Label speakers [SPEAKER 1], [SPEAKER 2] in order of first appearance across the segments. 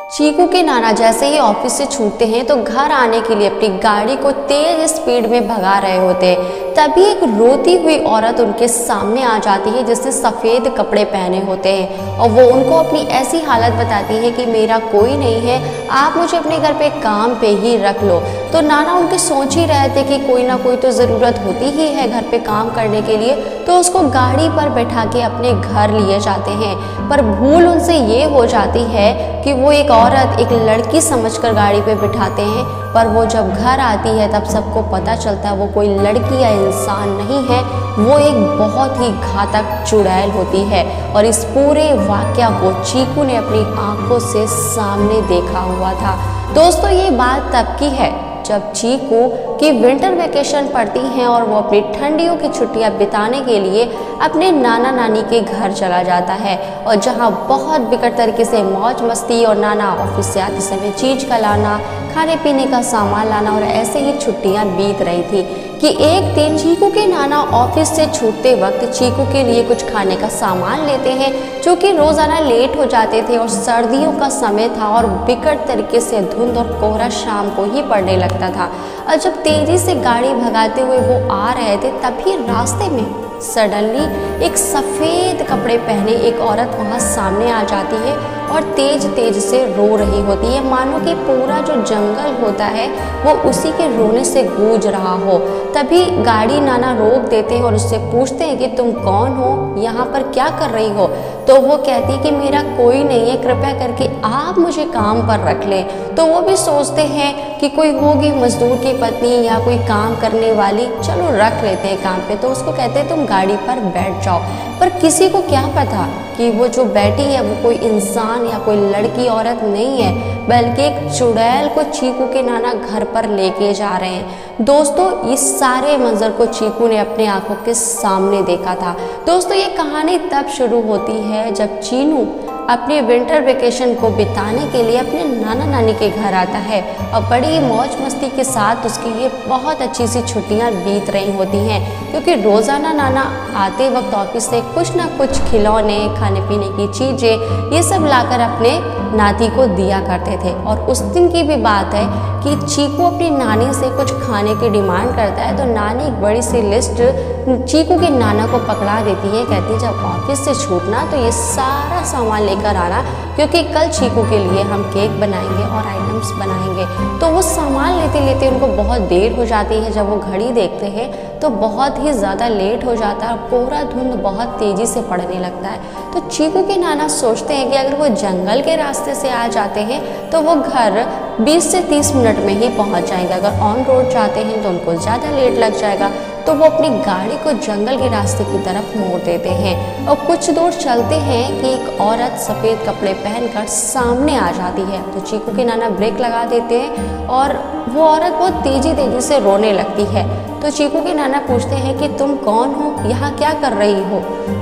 [SPEAKER 1] चीकू के नाना जैसे ही ऑफिस से छूटते हैं तो घर आने के लिए अपनी गाड़ी को तेज स्पीड में भगा रहे होते हैं। तभी एक रोती हुई औरत उनके सामने आ जाती है जिसने सफ़ेद कपड़े पहने होते हैं और वो उनको अपनी ऐसी हालत बताती है कि मेरा कोई नहीं है, आप मुझे अपने घर पे काम पे ही रख लो। तो नाना उनके सोच ही रहे थे कि कोई ना कोई तो ज़रूरत होती ही है घर पे काम करने के लिए, तो उसको गाड़ी पर बैठा के अपने घर लिए जाते हैं। पर भूल उनसे ये हो जाती है कि वो एक औरत एक लड़की समझकर गाड़ी पे बिठाते हैं, पर वो जब घर आती है तब सबको पता चलता है वो कोई लड़की या इंसान नहीं है, वो एक बहुत ही घातक चुड़ैल होती है। और इस पूरे वाकया को चीकू ने अपनी आंखों से सामने देखा हुआ था। दोस्तों, ये बात तब की है जब चीकू की विंटर वेकेशन पड़ती हैं और वो अपनी ठंडियों की छुट्टियां बिताने के लिए अपने नाना नानी के घर चला जाता है, और जहां बहुत बिकट तरीके से मौज मस्ती और नाना ऑफिस से आते समय चीज का लाना, खाने पीने का सामान लाना और ऐसे ही छुट्टियां बीत रही थी कि एक दिन चीकू के नाना ऑफिस से छूटते वक्त चीकू के लिए कुछ खाने का सामान लेते हैं, जो कि रोज़ाना लेट हो जाते थे और सर्दियों का समय था और बिकट तरीके से धुंध और कोहरा शाम को ही पड़ने लगता था। और जब तेज़ी से गाड़ी भगाते हुए वो आ रहे थे तभी रास्ते में सडनली एक सफ़ेद कपड़े पहने एक औरत वहाँ सामने आ जाती है और तेज तेज से रो रही होती है, मानो कि पूरा जो जंगल होता है वो उसी के रोने से गूंज रहा हो। तभी गाड़ी नाना रोक देते हैं और उससे पूछते हैं कि तुम कौन हो, यहाँ पर क्या कर रही हो। तो वो कहती है कि मेरा कोई नहीं है, कृपया करके आप मुझे काम पर रख लें। तो वो भी सोचते हैं कि कोई होगी मजदूर की पत्नी या कोई काम करने वाली, चलो रख लेते हैं काम पे। तो उसको कहते हैं तुम गाड़ी पर बैठ जाओ। पर किसी को क्या पता कि वो जो बैठी है वो कोई इंसान या कोई लड़की औरत नहीं है, बल्कि एक चुड़ैल को चीकू के नाना घर पर लेके जा रहे हैं। दोस्तों, इस सारे मंजर को चीकू ने अपने आंखों के सामने देखा था। दोस्तों, ये कहानी तब शुरू होती है जब चीनू अपने विंटर वेकेशन को बिताने के लिए अपने नाना नानी के घर आता है और बड़ी मौज मस्ती के साथ उसकी ये बहुत अच्छी सी छुट्टियां बीत रही होती हैं, क्योंकि रोज़ाना नाना आते वक्त ऑफिस से कुछ ना कुछ खिलौने, खाने पीने की चीज़ें ये सब लाकर अपने नाती को दिया करते थे। और उस दिन की भी बात है कि चीकू अपनी नानी से कुछ खाने की डिमांड करता है, तो नानी एक बड़ी सी लिस्ट चीकू के नाना को पकड़ा देती है। कहती है जब ऑफिस से छूटना तो ये सारा सामान लेकर आना, क्योंकि कल चीकू के लिए हम केक बनाएंगे और आइटम्स बनाएंगे। तो वो सामान लेते लेते उनको बहुत देर हो जाती है। जब वो घड़ी देखते हैं तो बहुत ही ज़्यादा लेट हो जाता है और कोहरा धुंध बहुत तेज़ी से पड़ने लगता है। तो चीकू के नाना सोचते हैं कि अगर वो जंगल के रास्ते से आ जाते हैं तो वो घर 20 से 30 मिनट में ही पहुंच जाएंगे। अगर ऑन रोड जाते हैं तो उनको ज़्यादा लेट लग जाएगा। तो वो अपनी गाड़ी को जंगल के रास्ते की तरफ मोड़ देते हैं और कुछ दूर चलते हैं कि एक औरत सफ़ेद कपड़े पहनकर सामने आ जाती है। तो चीकू के नाना ब्रेक लगा देते हैं और वो औरत बहुत तेज़ी से रोने लगती है। तो चीकू के नाना पूछते हैं कि तुम कौन हो, यहाँ क्या कर रही हो।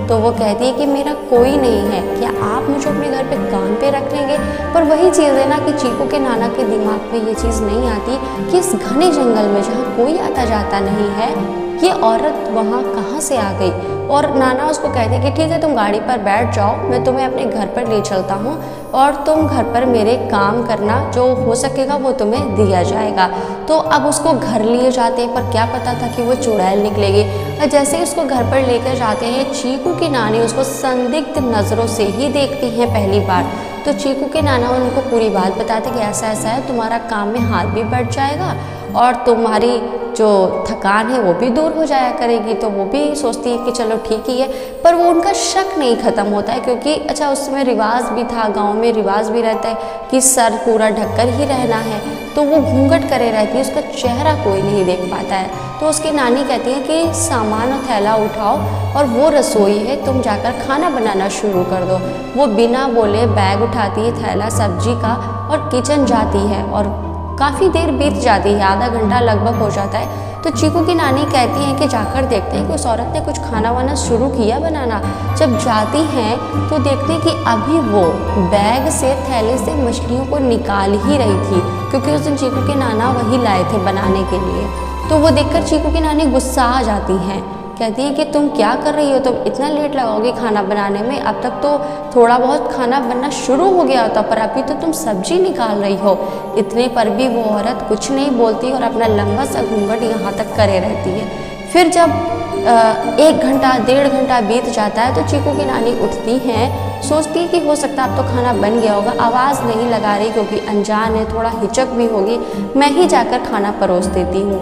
[SPEAKER 1] तो वो कहती है कि मेरा कोई नहीं है, क्या आप मुझे अपने घर पे काम पे रख लेंगे। पर वही चीज़ है ना कि चीकू के नाना के दिमाग में ये चीज़ नहीं आती कि इस घने जंगल में जहाँ कोई आता जाता नहीं है, ये औरत वहाँ कहाँ से आ गई। और नाना उसको कहते हैं कि ठीक है तुम गाड़ी पर बैठ जाओ, मैं तुम्हें अपने घर पर ले चलता हूँ और तुम घर पर मेरे काम करना, जो हो सकेगा वो तुम्हें दिया जाएगा। तो अब उसको घर लिए जाते हैं, पर क्या पता था कि वो चुड़ैल निकलेगी। और जैसे ही उसको घर पर लेकर जाते हैं, चीकू की नानी उसको संदिग्ध नज़रों से ही देखती हैं पहली बार। तो चीकू के नाना उनको पूरी बात बताते कि ऐसा ऐसा है, तुम्हारा काम में हाथ भी बढ़ जाएगा और तुम्हारी जो थकान है वो भी दूर हो जाया करेगी। तो वो भी सोचती है कि चलो ठीक ही है। पर वो उनका शक नहीं ख़त्म होता है, क्योंकि अच्छा उस समय रिवाज भी था, गांव में रिवाज भी रहता है कि सर पूरा ढककर ही रहना है। तो वो घूंघट करे रहती है, उसका चेहरा कोई नहीं देख पाता है। तो उसकी नानी कहती है कि सामान और थैला उठाओ और वो रसोई है, तुम जाकर खाना बनाना शुरू कर दो। वो बिना बोले बैग उठाती है, थैला सब्जी का, और किचन जाती है। और काफ़ी देर बीत जाती है, आधा घंटा लगभग हो जाता है। तो चीकू की नानी कहती हैं कि जाकर देखते हैं कि उस औरत ने कुछ खाना वाना शुरू किया बनाना। जब जाती हैं तो देखते हैं कि अभी वो बैग से, थैले से मछलियों को निकाल ही रही थी, क्योंकि उस दिन चीकू के नाना वही लाए थे बनाने के लिए। तो वो देखकर चीकू की नानी गुस्सा आ जाती हैं कहती है कि तुम क्या कर रही हो, तुम इतना लेट लगाओगी खाना बनाने में, अब तक तो थोड़ा बहुत खाना बनना शुरू हो गया होता पर अभी तो तुम सब्जी निकाल रही हो। इतने पर भी वो औरत कुछ नहीं बोलती और अपना लंबा सा घूंघट यहाँ तक करे रहती है। फिर जब 1 घंटा 1.5 घंटा बीत जाता है तो चीकू की नानी उठती हैं, सोचती है कि हो सकता है अब तो खाना बन गया होगा, आवाज़ नहीं लगा रही क्योंकि अनजान है, थोड़ा हिचक भी होगी, मैं ही जाकर खाना परोस देती हूँ।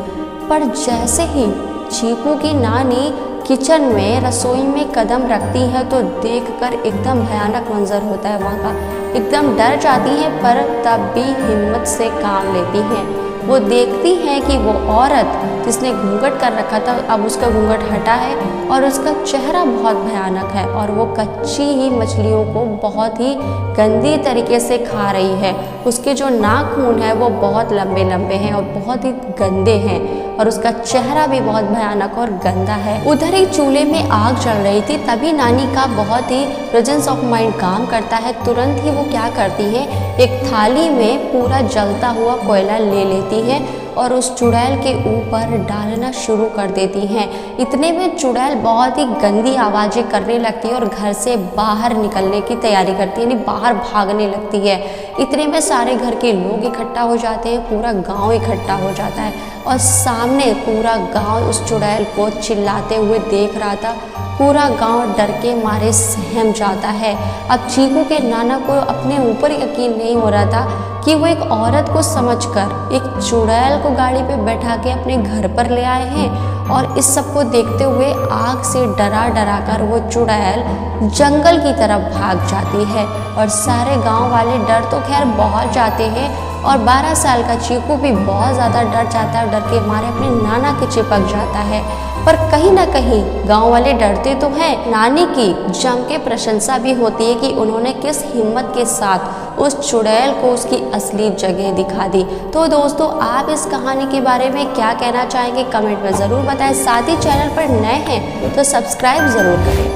[SPEAKER 1] पर जैसे ही चीकू की नानी किचन में रसोई में कदम रखती है तो देखकर एकदम भयानक मंजर होता है वहाँ का। एकदम डर जाती हैं पर तब भी हिम्मत से काम लेती हैं। वो देखती हैं कि वो औरत जिसने घूंघट कर रखा था अब उसका घूंघट हटा है और उसका चेहरा बहुत भयानक है और वो कच्ची ही मछलियों को बहुत ही गंदी तरीके से खा रही है। उसके जो नाखून है वो बहुत लंबे लंबे हैं और बहुत ही गंदे हैं और उसका चेहरा भी बहुत भयानक और गंदा है। उधर ही चूल्हे में आग चल रही थी, तभी नानी का बहुत ही प्रेजेंस ऑफ माइंड काम करता है। तुरंत ही वो क्या करती है, एक थाली में पूरा जलता हुआ कोयला ले लेती है और उस चुड़ैल के ऊपर डालना शुरू कर देती हैं। इतने में चुड़ैल बहुत ही गंदी आवाज़ें करने लगती है और घर से बाहर निकलने की तैयारी करती है, यानी बाहर भागने लगती है। इतने में सारे घर के लोग इकट्ठा हो जाते हैं, पूरा गांव इकट्ठा हो जाता है और सामने पूरा गांव उस चुड़ैल को चिल्लाते हुए देख रहा था। पूरा गांव डर के मारे सहम जाता है। अब चीकू के नाना को अपने ऊपर यकीन नहीं हो रहा था कि वो एक औरत को समझकर एक चुड़ैल को गाड़ी पे बैठा के अपने घर पर ले आए हैं और इस सब को देखते हुए आग से डरा डरा कर वो चुड़ैल जंगल की तरफ भाग जाती है और सारे गांव वाले डर तो खैर बहुत जाते हैं और 12 साल का चीकू भी बहुत ज़्यादा डर जाता है, डर के मारे अपने नाना के चिपक जाता है। पर कहीं ना कहीं गांव वाले डरते तो हैं। नानी की जम के प्रशंसा भी होती है कि उन्होंने किस हिम्मत के साथ उस चुड़ैल को उसकी असली जगह दिखा दी। तो दोस्तों, आप इस कहानी के बारे में क्या कहना चाहेंगे कमेंट में ज़रूर बताएं। साथ ही चैनल पर नए हैं तो सब्सक्राइब ज़रूर करें।